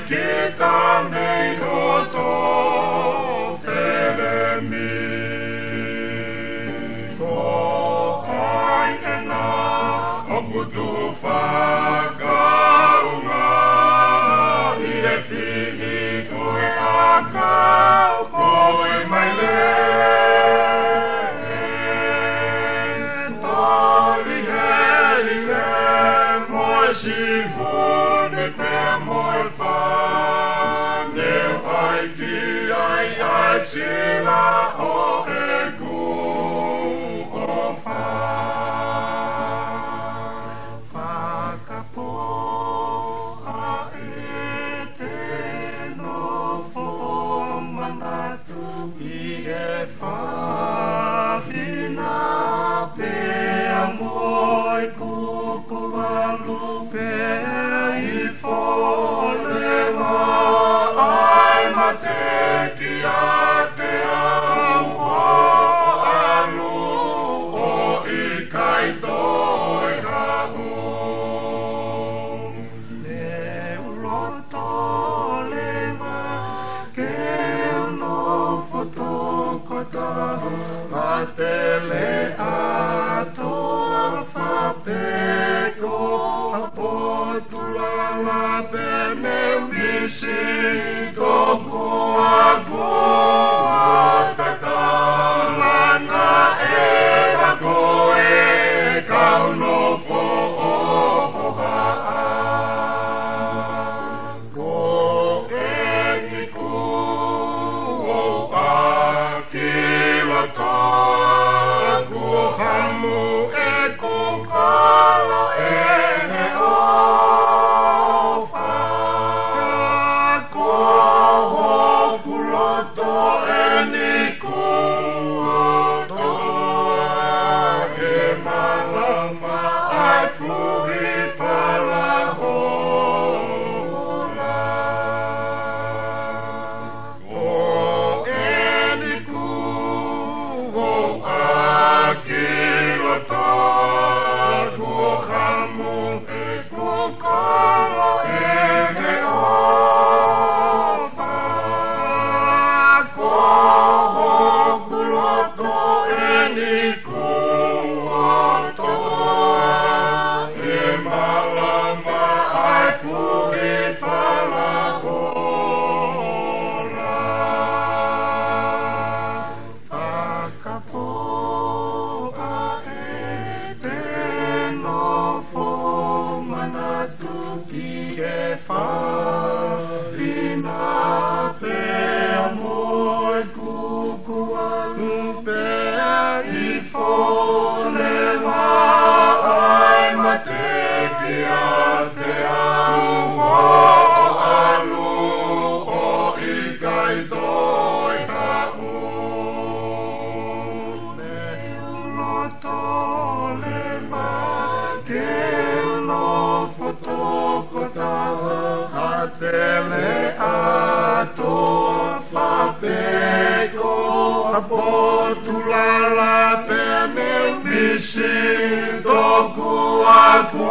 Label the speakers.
Speaker 1: Kita may oto felemi ko ay na obutu fagaunga iefili ko akau ko mai le toli heli le moi simone per moi fa Sila o egu o Whakapo a ete no fo manatu I e whahina pe amoi kukualu pe I folewa ai mate ki ate au alu o I kai toi hau le uloto lewa ke no fotokota matele ato alfabeko apotulala pe me misi toko aku Mana eva koe kau no fo oha Ko eni ku o akiloto Ku hamu e ku kalo e he ofa Ko kuloto eni ku Tele ato fabeko apotulala pe me misi toku aku